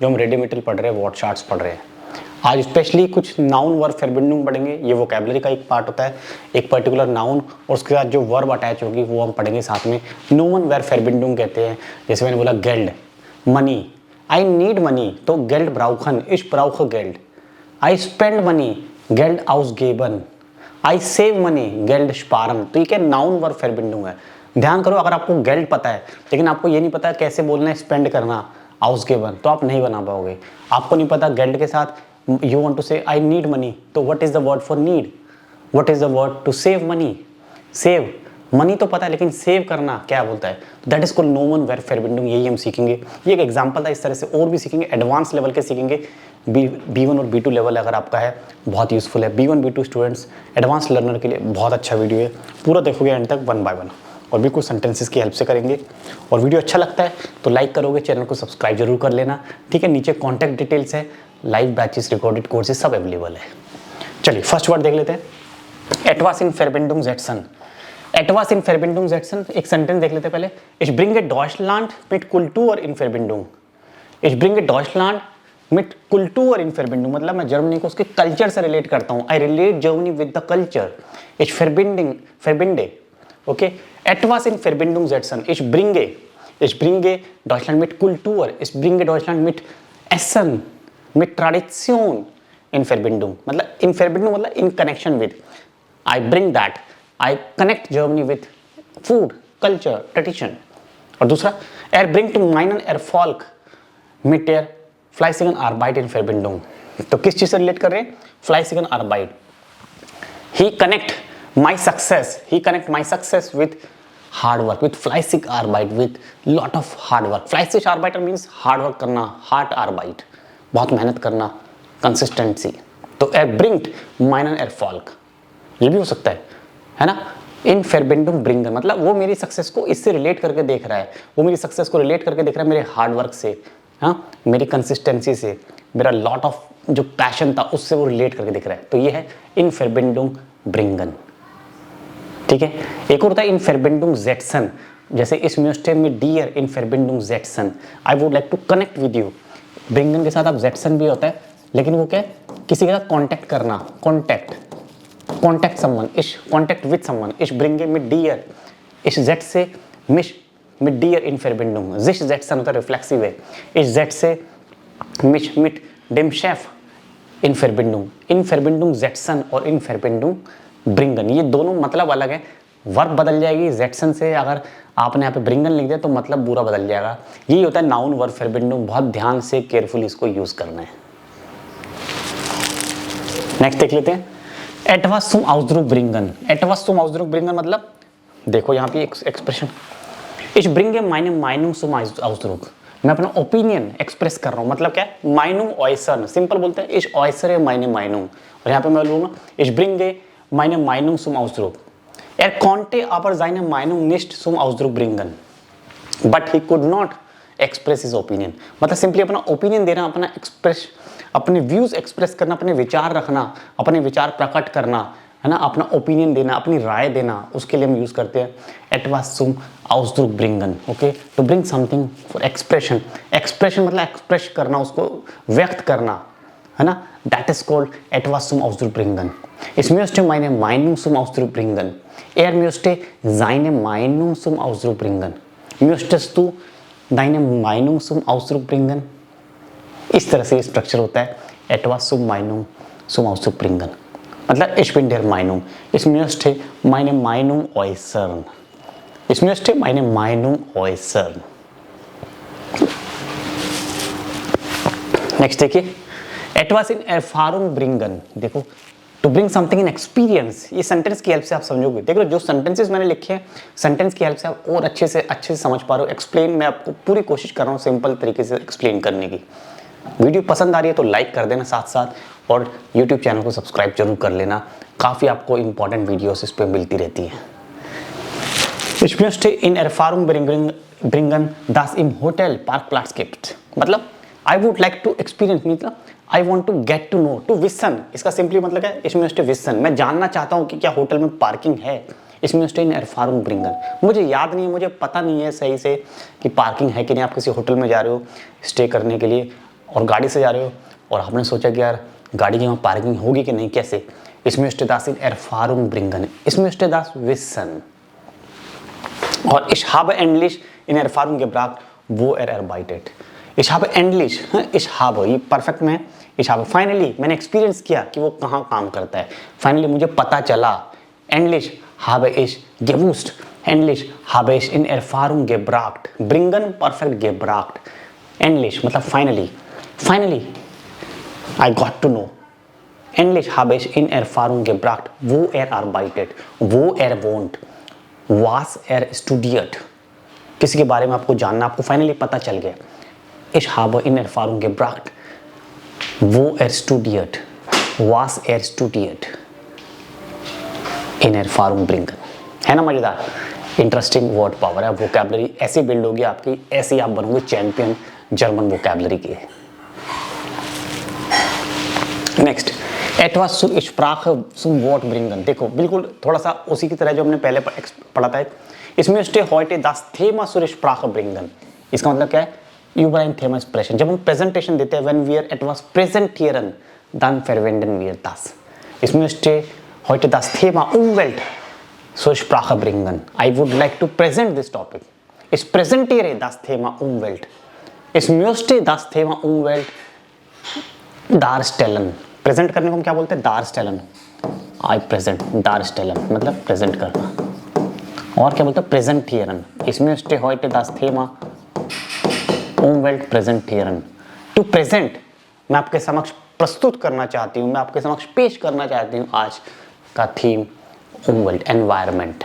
जो हम रेडिमेटल पढ़ रहे हैं, वर्ड चार्ट्स पढ़ रहे हैं। आज स्पेशली कुछ नाउन वर्ब फेरबिंडुंग पढ़ेंगे। ये वोकैबुलरी का एक पार्ट होता है, एक पर्टिकुलर नाउन और उसके साथ जो वर्ब अटैच होगी वो हम पढ़ेंगे साथ में। नोवन वर्ब फेरबिंडुंग कहते हैं। जैसे मैंने बोला गेल्ड, मनी, आई नीड मनी, तो गेल्ड ब्राउखन, इश ब्राउख गेल्ड। आई स्पेंड मनी, गेल्ड आउसगेबन। आई सेव मनी, गेल्ड स्पारन। तो ये क्या नाउन वर्ब फेरबिंडुंग है। ध्यान करो, अगर आपको गेल्ड पता है लेकिन आपको ये नहीं पता कैसे बोलना है स्पेंड करना, आउसगेबन, तो आप नहीं बना पाओगे। आपको नहीं पता गेल्ड के साथ you want to say I need money, तो what is the word for need? What is the word to save money? Save money तो पता है लेकिन सेव करना क्या बोलता है, दैट इज कॉल्ड नोवन वर्ब फेरबिंडुंग। यही हम सीखेंगे। ये एक एग्जांपल था, इस तरह से और भी सीखेंगे। एडवांस लेवल के सीखेंगे। B1 और B2 लेवल अगर आपका है बहुत यूजफुल है। B1 B2 students advance learner के लिए बहुत अच्छा वीडियो है। पूरा देखोगे एंड तक वन बाय वन, और भी कुछ सेंटेंसेस की हेल्प से करेंगे। और वीडियो अच्छा लगता है तो लाइक करोगे, चैनल को सब्सक्राइब जरूर कर लेना, ठीक है। नीचे कॉन्टैक्ट डिटेल्स है, लाइव बैचेस, रिकॉर्डेड कोर्सेज सब अवेलेबल है। चलिए फर्स्ट वर्ड देख लेते हैं। एटवास इन फेरबिंडुंग ज़ेटसन। एटवास इन फेरबिंडुंग ज़ेटसन, एक सेंटेंस देख लेते हैं पहले। इच ब्रिंग ए डॉइचलैंड मिट कुल्टूर इन फेरबिंडुंग। इच ब्रिंग ए डॉइचलैंड मिट कुल्टूर इन फेरबिंडुंग, मतलब मैं जर्मनी को उसके कल्चर से रिलेट करता हूँ। I relate Germany with the culture. इच फेरबिंडे, ओके। एटवास इन फेरबिंडुंग ज़ेटसन, इच ब्रिंगे डॉइचलैंड मिट कुल्टूर, इच ब्रिंगे डॉइचलैंड मिट एसन, mit Tradition in Verbindung, मतलब in Verbindung मतलब in connection with, I bring that, I connect Germany with food, culture, tradition। और दूसरा er bringt meinen Erfolg mit der fleißigen Arbeit in Verbindung, तो किस चीज से रिलेट कर रहे हैं, fleißigen Arbeit। he connect my success with hard work, with fleißig Arbeit, with lot of hard work। fleißig Arbeit means hard work करना, hard Arbeit, बहुत मेहनत करना, कंसिस्टेंसी। तो er bringt meinen Erfolg, ये भी हो सकता है ना। इन फेरबिंडुंग ब्रिंगन मतलब वो मेरी सक्सेस को इससे रिलेट करके देख रहा है, वो मेरी सक्सेस को रिलेट करके देख रहा है मेरे हार्ड वर्क से, हाँ, मेरी कंसिस्टेंसी से, मेरा लॉट ऑफ जो पैशन था उससे वो रिलेट करके देख रहा है। तो ये है इन फेरबिंडुंग ब्रिंगन, ठीक है। एक और होता है इन फेरबिंडुंग ज़ेटसन, जैसे इस म्यूस्टे में डियर इन फेरबिंडुंग ज़ेटसन, I would like to connect with you. ब्रिंगन के साथ अब ज़ेटसन भी होता है, लेकिन वो क्या है, किसी के साथ कांटेक्ट करना, कांटेक्ट समवन, इश कांटेक्ट विद समवन। इश ब्रिंगे मिट डियर, इश ज़ेट से मिश मिट डियर इन फेरबिंडुंग, जिश ज़ेटसन होता है रिफ्लेक्सिव है। इश ज़ेट से मिश मिट डेम शेफ इन फेरबिंडुंग ज़ेटसन और इन फेरबिंडुंग ब्रिंगन, ये दोनों मतलब अलग है। वर्ब बदल जाएगी ज़ेटसन से, अगर आपने यहाँ पे ब्रिंगन लिख दिया तो मतलब पूरा बदल जाएगा। यही होता है नाउन वर्ब फेरबिंडुंग, बहुत ध्यान से केयरफुली इसको यूज करना है। नेक्स्ट देख लेते हैं। एटवास सुम आउसद्रुक ब्रिंगन। एटवास सुम आउसद्रुक ब्रिंगन मतलब देखो यहाँ पे एक्सप्रेशन, इस ब्रिंगे माइने माइनुंग सुम आउसद्रुक, मैं अपना ओपिनियन एक्सप्रेस कर रहा हूँ। मतलब क्या है, माइनुंग ऑयसन, सिंपल बोलते हैं इस ऑयसरे माइने माइनुंग, और यहाँ पे मैं बोलूँगा इस ब्रिंगे माइने माइनुंग सुम आउसद्रुक। Er konnte aber seine Meinung nicht zum Ausdruck bringen, but he could not express his opinion। मतलब सिंपली अपना ओपिनियन देना, अपने व्यूज एक्सप्रेस करना, अपने विचार रखना, अपने विचार प्रकट करना, है ना, अपना ओपिनियन देना, अपनी राय देना, उसके लिए हम यूज करते हैं etwas zum Ausdruck bringen, okay. To bring something for expression, expression मतलब एक्सप्रेस करना, उसको व्यक्त करना, है ना, that is called etwas zum Ausdruck bringen। Ich möchte meine Meinung zum Ausdruck bringen। Er möchte seine Meinung zum Ausdruck bringen। Möchtest du deine Meinung zum Ausdruck bringen? इस तरह से स्ट्रक्चर होता है etwas zum Meinung zum Ausdruck bringen, मतलब ich bin der Meinung, ich möchte meine Meinung äußern, ich möchte meine Meinung äußern। Next देखिए, etwas in Erfahrung bringen, देखो to bring something in experience, ये sentence की help से आप समझोगे। देख लो जो सेंटेंसेस मैंने लिखे हैं, सेंटेंस की हेल्प से आप और अच्छे से समझ पा रहे हो। एक्सप्लेन मैं आपको पूरी कोशिश कर रहा हूँ सिंपल तरीके से एक्सप्लेन करने की। वीडियो पसंद आ रही है तो लाइक कर देना साथ साथ, और यूट्यूब चैनल को सब्सक्राइब जरूर कर लेना, काफ़ी आपको इंपॉर्टेंट वीडियोस इस पर मिलती रहती है। Ich möchte in Erfahrung bringen, dass im Hotel Parkplatz gibt, मतलब I would like to experience, मतलब I want to get to know, to wissen, इसका सिंपली मतलब क्या है, ich möchte wissen, मैं जानना चाहता हूँ कि क्या होटल में पार्किंग है, इसमें स्टे इन एरफारून ब्रिंगन। मुझे याद नहीं है, मुझे पता नहीं है सही से कि पार्किंग है कि नहीं। आप किसी होटल में जा रहे हो स्टे करने के लिए और गाड़ी से जा रहे हो और आपने सोचा कि यार गाड़ी की वहाँ पार्किंग होगी कि नहीं, कैसे। इसमें स्टे दास इन एरफारून ब्रिंगन, इसमें स्टे दास विसन और ich habe endlich in Erfahrung gebracht wo arbeitet। ich habe endlich, ich habe ये परफेक्ट में ich habe फाइनली मैंने एक्सपीरियंस किया कि वो कहाँ काम करता है। फाइनली मुझे पता चला। endlich habe ich gewusst, endlich habe ich in Erfahrung gebracht, bringen perfect gebracht, endlich मतलब finally, finally I got to know, endlich habe ich in Erfahrung gebracht wo arbeitet, wo wohnt, was studiert। किसी के बारे में आपको जानना, आपको finally पता चल गया। ich habe in Erfahrung gebracht wo studiert, was studiert in Erfahrung bringen। है ना मजेदार, इंटरेस्टिंग वर्ड पावर है। वोकैबलरी ऐसी बिल्ड होगी आपकी, ऐसी आप बनोगे चैंपियन जर्मन वोकैबलरी के। Next etwas zur Sprache zum Wort bringen। देखो बिल्कुल थोड़ा सा उसी की तरह जो हमने पहले पढ़ा था। इसमें स्टे heute das Thema zur Sprache bringen। इसका मतलब क्या है, über ein Thema sprechen। जब हम प्रेजेंटेशन देते हैं when wir etwas präsentieren dann verwenden wir das। इसमें स्टे heute das Thema Umwelt zur Sprache bringen। I would like to present this topic। Ich präsentiere das Thema Umwelt। Ich möchte das Thema Umwelt darstellen। Present करने को हम क्या बोलते हैं, दारस्टेलन। आई present, दारस्टेलन मतलब present करना। और क्या बोलते हैं, प्रेजेंटियरन। इसमें स्टे heute das Thema Umwelt präsentieren। To present, मैं आपके समक्ष प्रस्तुत करना चाहती हूँ, मैं आपके समक्ष पेश करना चाहती हूँ आज का थीम Umwelt, एनवायरमेंट।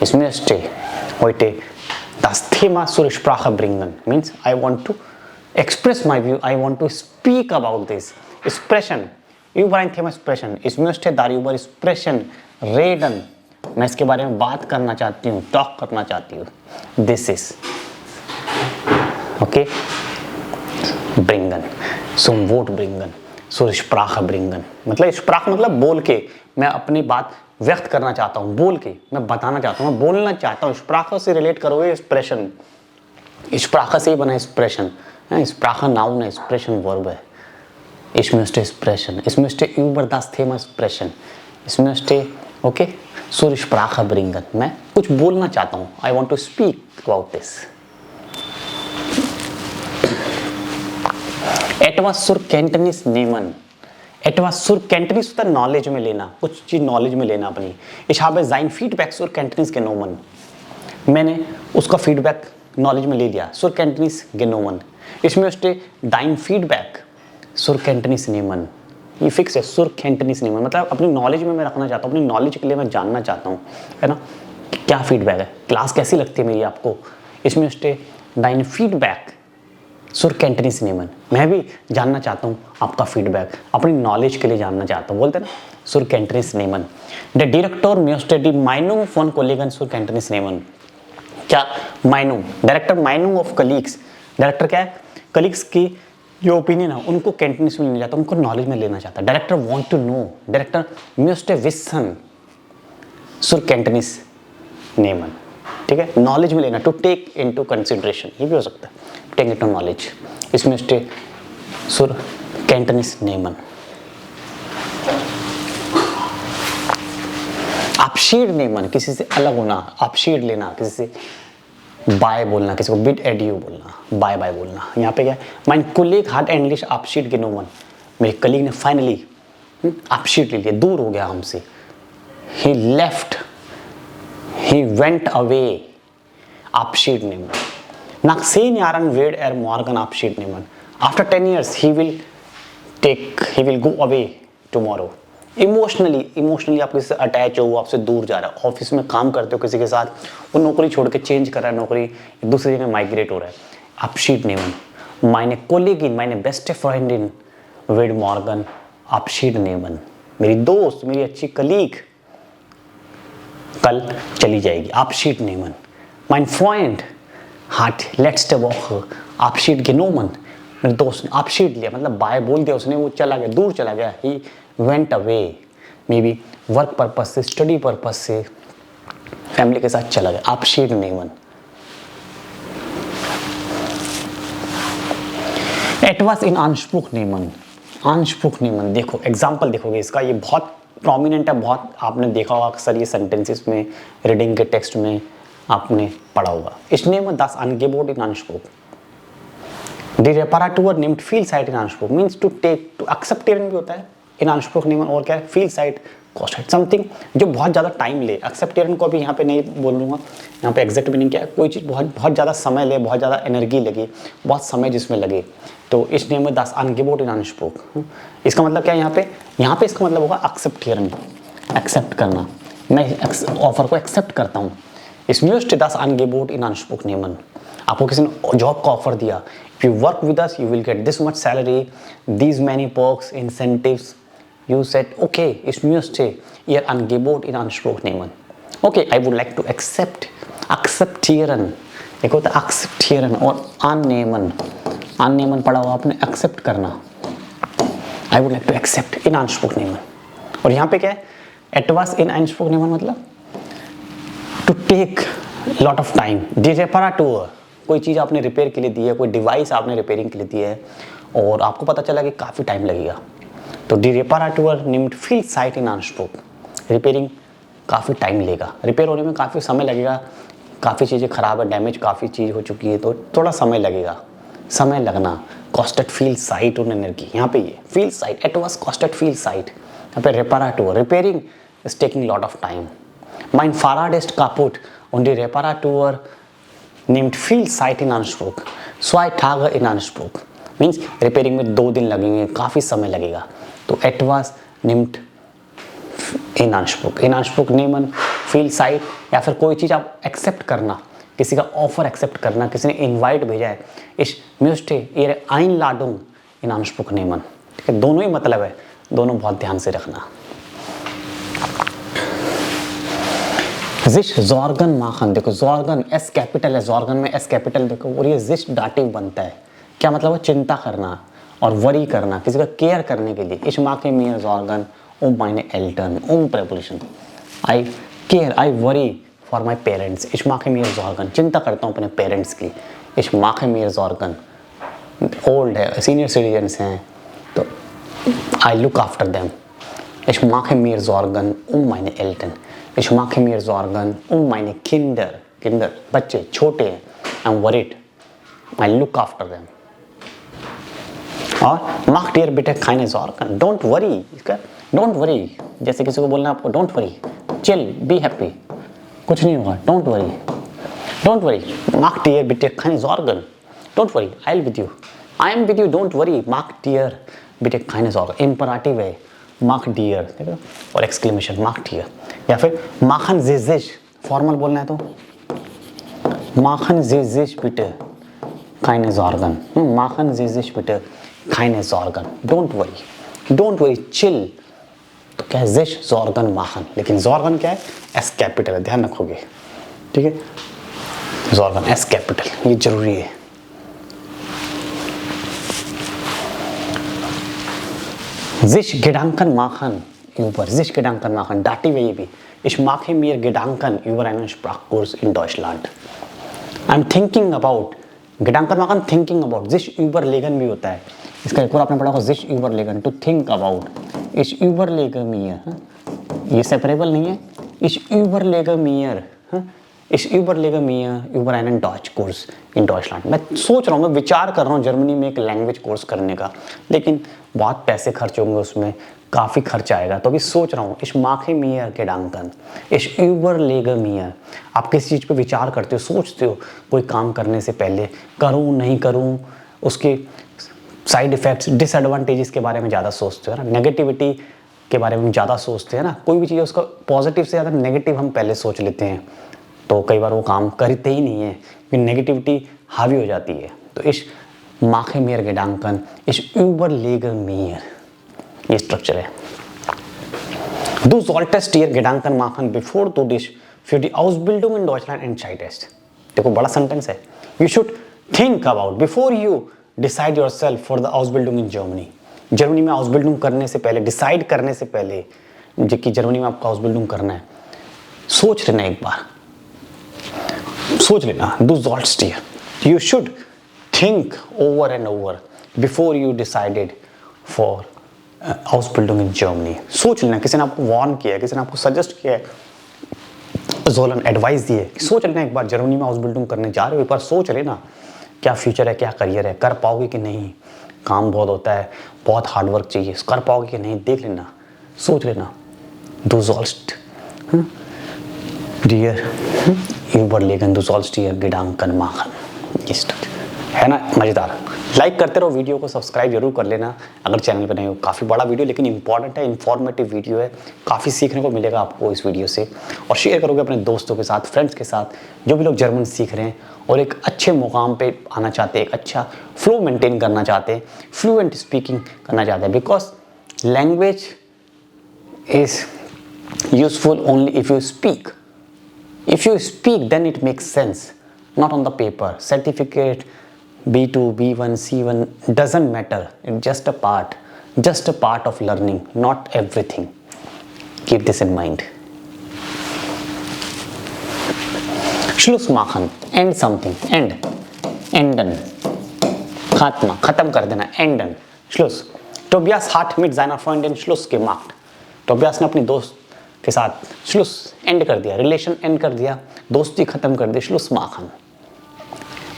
इसमें स्टे heute das Thema zur Sprache bringen means I want to express my view, I want to speak about this। Expression, über ein Thema Expression। इसमें स्टे darüber Expression reden, मैं इसके बारे में बात करना चाहती हूँ, टॉक करना चाहती हूँ। This is okay bringen zum Wort bringen zur Sprache bringen। मतलब Sprache मतलब बोल के, मैं अपनी बात व्यक्त करना चाहता हूँ, बोल के मैं बताना चाहता हूँ, मैं बोलना चाहता हूँ। Sprache से रिलेट करोगे एक्सप्रेशन, Sprache से ही बना एक्सप्रेशन। Sprache नाउन है, एक्सप्रेशन वर्ब है। Ich möchte sprechen, ich möchte über das Thema sprechen, ich möchte okay zur Sprache bringen। मैं कुछ बोलना चाहता हूँ, I want to speak about this। etwas zur Kenntnis nehmen। etwas zur Kenntnis होता है knowledge में लेना, कुछ चीज नॉलेज में लेना अपनी। ich habe sein Feedback zur Kenntnis genommen। मैंने उसका फीडबैक नॉलेज में ले लिया, zur Kenntnis genommen। ich möchte dein Feedback zur Kenntnis nehmen। ये फिक्स है, zur Kenntnis nehmen मतलब अपनी नॉलेज में मैं रखना चाहता हूँ, अपनी नॉलेज के लिए मैं जानना चाहता हूँ, है ना, क्या फीडबैक है, क्लास कैसी लगती है मेरी आपको। इसमें stay dein Feedback zur Kenntnis nehmen, मैं भी जानना चाहता हूँ आपका फीडबैक, अपनी नॉलेज के लिए जानना चाहता हूँ, बोलते हैं ना zur Kenntnis nehmen। Der Direktor möchte die Meinung von Kollegen zur Kenntnis nehmen। क्या Meinung, director Meinung of colleagues, director क्या है, कलीग्स की जो ओपिनियन है उनको कैंटनीस में लेना चाहता है, उनको नॉलेज में लेना चाहता है। Director want to know, director möchte wissen zur Kenntnis nehmen। ठीक है, नॉलेज में लेना, टू टेक इनटू कंसीडरेशन, ये भी हो सकता है, टेक इनटू नॉलेज। इसमें stay zur Kenntnis nehmen। Abschied nehmen, किसी से अलग होना, Abschied लेना, किसी से बाय बोलना, किसी को बिड एडियो बोलना, बाय बाय बोलना। यहाँ पे क्या है, mein Kollege hat endlich Abschied genommen। मेरे कलीग ने फाइनली Abschied ले लिया, दूर हो गया हमसे। he left, he went away, Abschied nehmen। nach 10 Jahren wird morgen Abschied nehmen। after 10 years he will go away tomorrow। Emotionally आप किसी से अटैच हो, वो आपसे दूर जा रहा है, ऑफिस में काम करते हो किसी के साथ, वो नौकरी छोड़ के चेंज कर रहा है, नौकरी दूसरी जगह माइग्रेट हो रहा है। Abschied nehmen, meine Kollegin, meine beste Freundin wird morgen Abschied nehmen। मेरी दोस्त, मेरी अच्छी कलीग कल चली जाएगी, Abschied nehmen। mein Freund hat letzte Woche Abschied genommen। मेरे दोस्त ने Abschied लिया, मतलब बाय बोल दिया उसने, वो चला गया, दूर चला गया। he went away, may be work purpose से, स्टडी पर्पज से, फैमिली के साथ चला गया, Abschied nehmen। etwas in Anspruch nehmen, Anspruch nehmen, देखो एग्जाम्पल देखोगे इसका, ये बहुत प्रोमिनेंट है, बहुत आपने देखा होगा अक्सर ये सेंटेंसेस में, रीडिंग के टेक्स्ट में आपने पढ़ा होगा। Ich nehme das Angebot in Anspruch। Die Reparatur nimmt viel Zeit in Anspruch, means to take, to acceptieren भी होता है in Anspruch nehmen, और क्या है viel Zeit कॉस्ट समथिंग जो बहुत ज़्यादा टाइम ले। एक्सेप्टेरियन को अभी यहाँ पे नहीं बोलूँगा, यहाँ पे एग्जैक्ट मीनिंग क्या है, कोई चीज़ बहुत ज़्यादा समय ले, बहुत ज़्यादा एनर्जी लगे, बहुत समय जिसमें लगे, तो इस नेम में das Angebot in Anspruch। इसका मतलब क्या है यहाँ पे इसका मतलब होगा एक्सेप्टेरियन, एक्सेप्ट करना, मैं ऑफर को एक्सेप्ट करता हूँ। Ich möchte das Angebot in Anspruch nehmen। आपको किसी ने जॉब का ऑफर दिया, if you work with us you will get this much salary, these many perks, incentives। You said, okay, ich möchte Ihr Angebot in Anspruch nehmen। Okay, I would like to accept, akzeptieren, एक होता है akzeptieren और annehmen, annehmen पढ़ा हुआ आपने, accept करना। I would like to accept in Anspruch nehmen। और यहाँ पे क्या है, etwas in Anspruch nehmen मतलब to take lot of time। Die Reparatur, कोई चीज़ आपने रिपेयर के लिए दी है, कोई डिवाइस आपने रिपेयरिंग के लिए दी है और आपको पता चला कि काफ़ी टाइम लगेगा, तो die Reparatur nimmt viel Zeit in Anspruch। Repairing काफ़ी टाइम लेगा, रिपेयर होने में काफ़ी समय लगेगा, काफ़ी चीज़ें ख़राब है, डैमेज काफ़ी चीज़ हो चुकी है, तो थोड़ा समय लगेगा, समय लगना। कॉस्टेड viel Zeit और एनर्जी, यहाँ पे ये viel Zeit, etwas kostet viel Zeit, यहाँ पे Reparatur, repairing is taking lot of time। Mein Fahrrad ist kaputt und die Reparatur nimmt viel Zeit in Anspruch, 2 Tage in Anspruch। Means repairing में 2 दिन लगेंगे, काफ़ी समय लगेगा, तो etwas nimmt in Anspruch, in Anspruch nehmen, viel Zeit। या फिर कोई चीज़ आप एक्सेप्ट करना, किसी का ऑफर एक्सेप्ट करना, किसी ने इनवाइट भेजा है, ich möchte Ihre Einladung in Anspruch nehmen। ठीक है, दोनों ही मतलब है, दोनों बहुत ध्यान से रखना। sich Sorgen machen, देखो Sorgen S कैपिटल है, Sorgen में S कैपिटल देखो, और ये sich डाटिव बनता है, क्या मतलब है, चिंता करना और वरी करना, किसी का केयर करने के लिए। Ich mache mir Sorgen meine Eltern, Präposition। I care, I worry for my parents। Ich mache mir Sorgen, चिंता करता हूँ अपने पेरेंट्स की। Ich mache mir Sorgen, old है, सीनियर सिटीजन्स हैं, तो I look after them। Ich mache mir Sorgen meine Eltern। Ich mache mir Sorgen meine Kinder, Kinder बच्चे छोटे हैं, I'm worried, I look after them। और mach dir bitte keine Sorgen, don't worry, इसका don't worry, जैसे किसी को बोलना आपको don't worry, chill, be happy, कुछ नहीं होगा, don't worry, don't worry, mach dir bitte keine Sorgen, don't worry, I'll with you, I am with you, don't worry, mach dir bitte keine Sorgen। imperative है, mach dir, देखो, और exclamation mach dir। या फिर machen Sie sich, formal बोलना है तो machen Sie sich bitte keine Sorgen, machen Sie sich bitte keine Sorgen, don't worry, chill। तो क्या है, sich Sorgen machen, लेकिन Sorgen क्या है, S कैपिटल है, ध्यान रखोगे, ठीक है, Sorgen S कैपिटल, ये जरूरी है। sich Gedanken machen über, sich Gedanken machen, डाटी है ये भी। Ich mache mir Gedanken über einen Sprachkurs in Deutschland। I'm thinking about, Gedanken machen, thinking about, sich überlegen भी होता है, इसका एक और आपने पढ़ा होगा, sich überlegen, to think about। Ich überlege mir, ये सेपरेबल नहीं है, ich überlege mir, ich überlege mir über einen Deutschkurs in Deutschland। मैं सोच रहा हूँ, मैं विचार कर रहा हूँ जर्मनी में एक लैंग्वेज कोर्स करने का, लेकिन बहुत पैसे खर्च होंगे उसमें, काफ़ी खर्च आएगा, तो अभी सोच रहा हूँ। Ich mache mir Gedanken, ich überlege mir। आप किसी चीज़ पे विचार करते हो, सोचते हो कोई काम करने से पहले, करूँ नहीं करूँ, उसके साइड इफ़ेक्ट्स, डिसएडवांटेजेस के बारे में ज़्यादा सोचते हो ना, नेगेटिविटी के बारे में ज़्यादा सोचते हैं ना, कोई भी चीज़ उसका पॉजिटिव से ज़्यादा नेगेटिव हम पहले सोच लेते हैं, तो कई बार वो काम करते ही नहीं है क्योंकि नेगेटिविटी हावी हो जाती है। तो ich mache mir Gedanken, ich überlege mir, ये स्ट्रक्चर है। Du solltest dir Gedanken machen, bevor du dich für die Ausbildung in Deutschland entscheidest। देखो बड़ा सेंटेंस है, you should think about before you decide yourself for the Ausbildung in Germany। Germany में आउसबिल्डिंग करने से पहले, decide करने से पहले, जबकि जर्मनी में आपको आउसबिल्डिंग करना है, सोच लेना एक बार, सोच लेना. Do salt steer. You should think over and over before you decided for house building in Germany. सोच लेना, किसी ने आपको वार्न किया है, किसी ने आपको सजेस्ट किया है, जोलन एडवाइस दी है कि सोच लेना एक बार, जर्मनी में हाउस बिल्डिंग करने जा रहे हो, एक बार सोच लेना क्या फ्यूचर है, क्या करियर है, कर पाओगे कि नहीं, काम बहुत होता है, बहुत हार्ड वर्क चाहिए, कर पाओगे कि नहीं, देख लेना, सोच लेना. Du sollst dir überlegen, du sollst dir Gedanken machen. है ना मज़ेदार. लाइक करते रहो वीडियो को, सब्सक्राइब जरूर कर लेना अगर चैनल पर नहीं हो. काफ़ी बड़ा वीडियो लेकिन इंपॉर्टेंट है, इंफॉर्मेटिव वीडियो है, काफ़ी सीखने को मिलेगा आपको इस वीडियो से. और शेयर करोगे अपने दोस्तों के साथ, फ्रेंड्स के साथ, जो भी लोग जर्मन सीख रहे हैं और एक अच्छे मुकाम पे आना चाहते हैं, एक अच्छा फ्लो मेंटेन करना चाहते हैं, फ्लुएंट स्पीकिंग करना चाहते हैं. Because language is useful only if you speak. If you speak, then it makes sense, not on the paper. Certificate B2, B1, C1 doesn't matter. It's just a part of learning, not everything. Keep this in mind. Schluss machen, end something, enden. खात्मा, खत्म कर देना, enden. Schluss. Tobias hat mit seiner Freundin Schluss gemacht. Tobias ने अपनी दोस्त के साथ श्लुस and कर दिया, रिलेशन एंड कर दिया, दोस्ती खत्म कर दी. श्लुस माखन.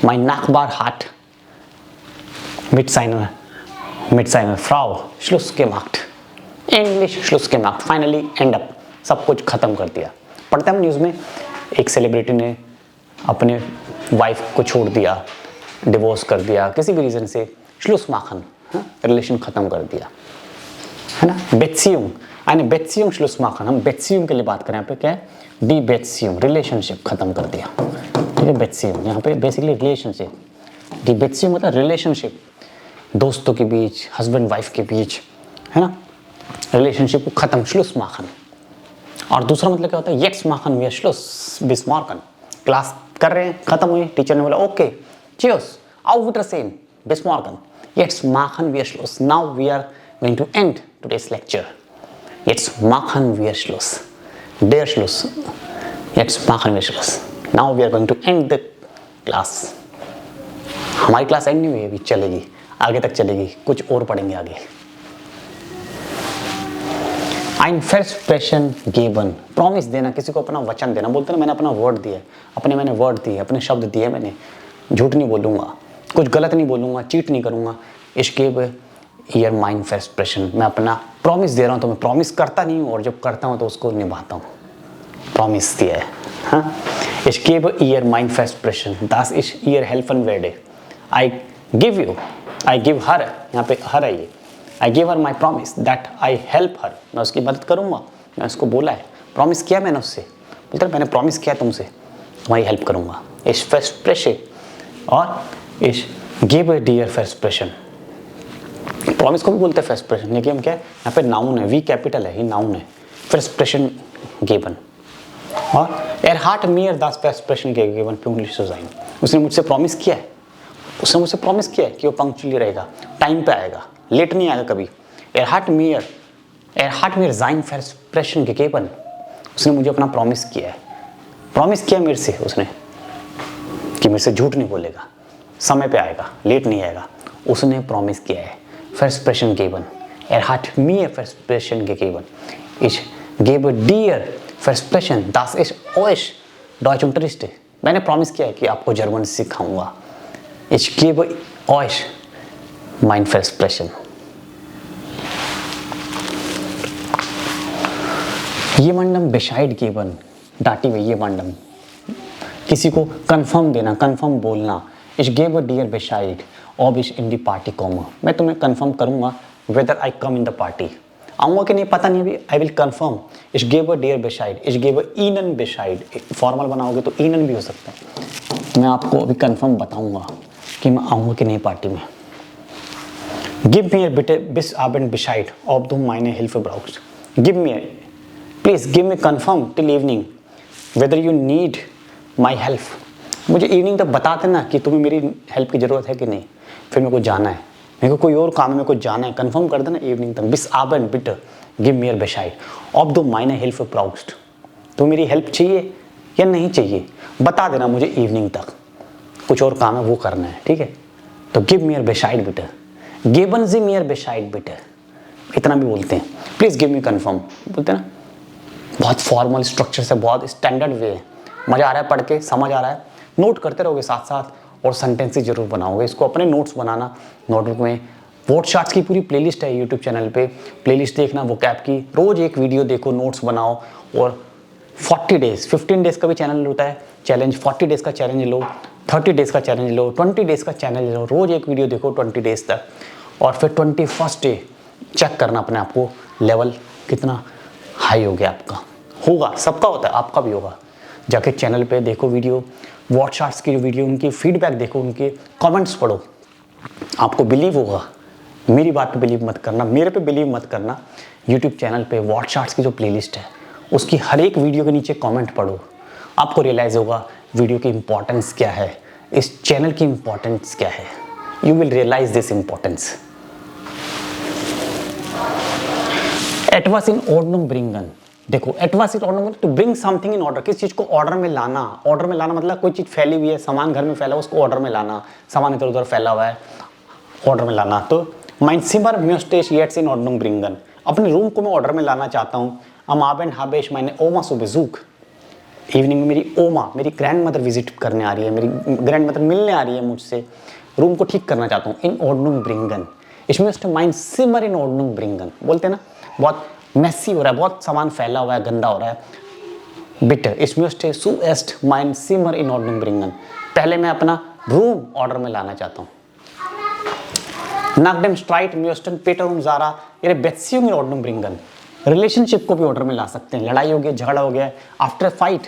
माय नाकबार हाट मिट साइनर फ्राउ श्लुस के मार्क्ट. इंग्लिश श्लुस के मार्क्ट. फाइनली एंड अप, सब कुछ खत्म कर दिया. पढ़ते हम न्यूज़ में एक सेलिब्रिटी ने अपने वाइफ को छोड़ दिया, डिवोर्स कर दिया, किसी भी रीज़न से. श्लुस माखन, रिलेशन खत्म कर दिया, है ना. बेत्सियुंग, यानी बेत्सियुंग श्लुस माखन. हम बेत्सियुंग के लिए बात करें, यहाँ पे क्या है, डी बेत्सियुंग, रिलेशनशिप खत्म कर दिया. ठीक है, बेत्सियुंग यहाँ पे बेसिकली रिलेशनशिप. डी बेत्सियुंग मतलब रिलेशनशिप, दोस्तों के बीच, हस्बैंड वाइफ के बीच, है ना, रिलेशनशिप को खत्म. श्लुस माखन. और दूसरा मतलब क्या होता है, येट्स माखन वी श्लुस बिस्मार्कन. क्लास कर रहे हैं, खत्म हुई, टीचर ने बोला ओके चियर्स auf Wiedersehen बिस्मार्कन. येट्स माखन वी श्लुस. Now we are going to end today's lecture. Jetzt machen wir Schluss. Der Schluss. Jetzt machen wir Schluss. Now we are going to end the class. हमारी class and नहीं हुई, अभी चलेगी, आगे तक चलेगी, कुछ और पढ़ेंगे आगे. Ein Versprechen geben. प्रॉमिस देना, किसी को अपना वचन देना. बोलते ना मैंने अपना वर्ड दिया, मैंने वर्ड दिए, अपने शब्द दिए, मैंने झूठ नहीं बोलूँगा, कुछ गलत नहीं बोलूँगा, चीट नहीं करूँगा. Ich gebe ईयर माइंड वेस्प्रेशन. मैं अपना प्रॉमिस दे रहा हूँ, तो मैं प्रॉमिस करता नहीं हूँ, और जब करता हूँ तो उसको निभाता हूँ. प्रॉमिस दिया है. हाँ, ich gebe ihr mein Versprechen, das ist ihr helfen werde. I give you, I give her, यहाँ पे हर है ये. I give her my promise that I help her. मैं उसकी मदद करूँगा, मैं उसको बोला है, प्रॉमिस किया मैंने उससे. बोलते मैंने प्रॉमिस किया तुमसे, तुम्हारी हेल्प करूँगा. ich verspreche और ich gebe dir Versprechen. Promise को भी बोलते हैं वेस्प्रेशन, लेकिन हम क्या है, यहाँ पे नाउन है, वी कैपिटल है, ही नाउन है. वेस्प्रेशन गेबन. और एर हार्ट मियर दास वेस्प्रेशन गेबन पंक्चुअली zu sein. उसने मुझसे प्रॉमिस किया है, कि वो पंक्चुअली रहेगा, टाइम पे आएगा, लेट नहीं आएगा कभी. एर हार्ट मियर sein Versprechen gegeben. उसने मुझे अपना प्रॉमिस किया मेरे से उसने, कि मेरे से झूठ नहीं बोलेगा, समय पे आएगा, लेट नहीं आएगा. उसने प्रॉमिस किया है. Versprechen geben. Hat mir Versprechen gegeben. Ich gebe dir Versprechen, dass ich euch Deutsch unterrichte. मैंने प्रॉमिस किया है कि आपको जर्मन सिखाऊंगा. Ich gebe euch mein Versprechen. jemandem Bescheid geben. डांटी हुई jemandem. किसी को कंफर्म देना, कंफर्म बोलना. Ich gebe dir Bescheid. ob ich in die Party komme. मैं तुम्हें कंफर्म करूँगा whether I come in the party. आऊँगा कि नहीं पता नहीं अभी. I will confirm. Ich gebe dir Bescheid. Ich gebe Ihnen Bescheid. Formal बनाओगे तो Ihnen भी हो सकता है. मैं आपको अभी कंफर्म बताऊँगा कि मैं आऊँगा कि नहीं पार्टी में. Gib mir bitte bis Abend Bescheid, ob du meine Hilfe brauchst. Please give me confirm till evening whether you need my help. मुझे इवनिंग तक बता देना कि तुम्हें मेरी हेल्प की ज़रूरत है कि नहीं. फिर मेरे को जाना है, मेरे को कोई और काम है, मेरे को जाना है. कंफर्म कर देना इवनिंग तक. Bis Abend bitte gib mir Bescheid, ob du meine Hilfe brauchst. तो मेरी हेल्प चाहिए या नहीं चाहिए, बता देना मुझे इवनिंग तक, कुछ और काम है वो करना है, ठीक है। तो गिव मी योर बेसाइड बिटर, गेबन जी मी योर बेसाइड बिटर, इतना भी बोलते हैं, प्लीज़ गिव मी कन्फर्म, बोलते हैं ना, बहुत फॉर्मल स्ट्रक्चर से, बहुत स्टैंडर्ड वे है, मज़ा आ रहा है पढ़ के, समझ आ रहा है, नोट करते रहोगे साथ साथ और सेंटेंसेस जरूर बनाओगे। इसको अपने नोट्स बनाना, नोटबुक में। वर्ड शार्ट्स की पूरी प्लेलिस्ट है यूट्यूब चैनल पे, प्लेलिस्ट देखना वोकैब की, रोज़ एक वीडियो देखो, नोट्स बनाओ और 40 डेज 15 डेज का भी चैनल होता है चैलेंज, 40 डेज का चैलेंज लो, 30 डेज का चैलेंज लो, 20 डेज का चैलेंज लो, रोज़ एक वीडियो देखो 20 डेज तक, और फिर 21st डे चेक करना अपने आप को, लेवल कितना हाई हो गया आपका। होगा, सबका होता है, आपका भी होगा। जाके चैनल पे देखो वीडियो, वर्ड शार्ट्स की वीडियो, उनकी फीडबैक देखो, उनके कमेंट्स पढ़ो, आपको बिलीव होगा। मेरी बात पे बिलीव मत करना, मेरे पे बिलीव मत करना, यूट्यूब चैनल पे वर्ड शार्ट्स की जो प्लेलिस्ट है उसकी हर एक वीडियो के नीचे कमेंट पढ़ो, आपको रियलाइज़ होगा वीडियो की इंपॉर्टेंस क्या है, इस चैनल की इंपॉर्टेंस क्या है। You will realise this importance. एटवास इन ऑर्डर ब्रिंगन, देखो एटवास इन order to bring something in order, किस चीज़ को ऑर्डर में लाना। ऑर्डर में लाना मतलब कोई चीज़ फैली हुई है, सामान घर में फैला हुआ, उसको ऑर्डर में लाना, सामान इधर उधर फैला हुआ है, ऑर्डर में लाना। तो mein Zimmer möchte ich jetzt in Ordnung bringen, अपने रूम को मैं ऑर्डर में लाना चाहता हूँ। am Abend habe ich meine Oma zu Besuch, evening में मेरी ओमा, मेरी ग्रैंड मदर विजिट करने आ रही है, मेरी ग्रैंड मदर मिलने आ रही है मुझसे, रूम को ठीक करना चाहता हूँ। इन Ordnung bringen, ich möchte mein Zimmer in Ordnung bringen, बोलते हैं ना, बहुत मैसी हो रहा है, बहुत सामान फैला हुआ है, गंदा हो रहा है। Bitter, ich möchte zuerst mein Zimmer in Ordnung bringen, पहले मैं अपना रूम ऑर्डर में लाना चाहता हूँ। Nach dem Streit müssten Peter und Sarah ihre Beziehung in Ordnung bringen, relationship को भी ऑर्डर में ला सकते हैं। लड़ाई हो गई, झगड़ा हो गया, आफ्टर फाइट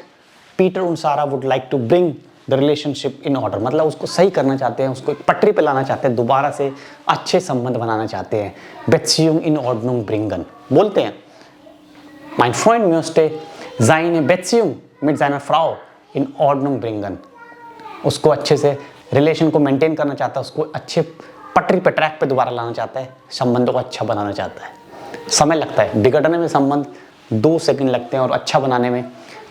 पीटर और Sarah would like to bring the relationship in order, मतलब उसको सही करना चाहते हैं, उसको एक पटरी पे लाना चाहते हैं, दोबारा से अच्छे संबंध बनाना चाहते हैं। Beziehung in Ordnung bringen बोलते हैं। Mein Freund möchte seine Beziehung mit seiner Frau in Ordnung bringen, उसको अच्छे से रिलेशन को मेंटेन करना चाहता है, उसको अच्छे पटरी पे, ट्रैक पे दोबारा लाना चाहता है, संबंधों को अच्छा बनाना चाहता है। समय लगता है बिगड़ने में, संबंध 2 सेकंड लगते हैं और अच्छा बनाने में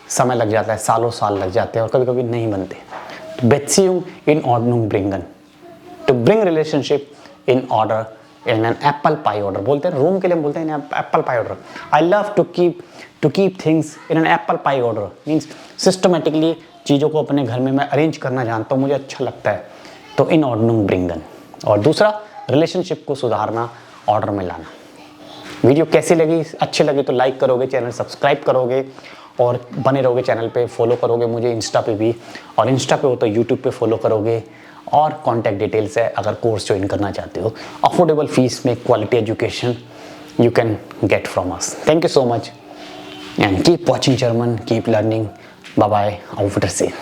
समय लग जाता है, सालों साल लग जाते हैं और कभी कभी नहीं बनते। Beziehung in Ordnung bringen, to bring relationship in order in an apple pie order, बोलते हैं रूम के लिए बोलते हैं apple pie order। I love to keep things in an apple pie order, means systematically चीज़ों को अपने घर में मैं अरेंज करना जानता हूँ, मुझे अच्छा लगता है, तो in Ordnung bringen। और दूसरा, रिलेशनशिप को सुधारना, ऑर्डर में लाना। वीडियो कैसी लगी, अच्छी लगी तो लाइक करोगे, चैनल सब्सक्राइब करोगे और बने रहोगे चैनल पे, फॉलो करोगे मुझे इंस्टा पे भी, और इंस्टा पे हो तो यूट्यूब पे फॉलो करोगे। और कॉन्टैक्ट डिटेल्स है अगर कोर्स ज्वाइन करना चाहते हो, अफोर्डेबल फीस में quality education you can get from us. Thank you so much and keep watching German, keep learning. Bye bye, auf Wiedersehen।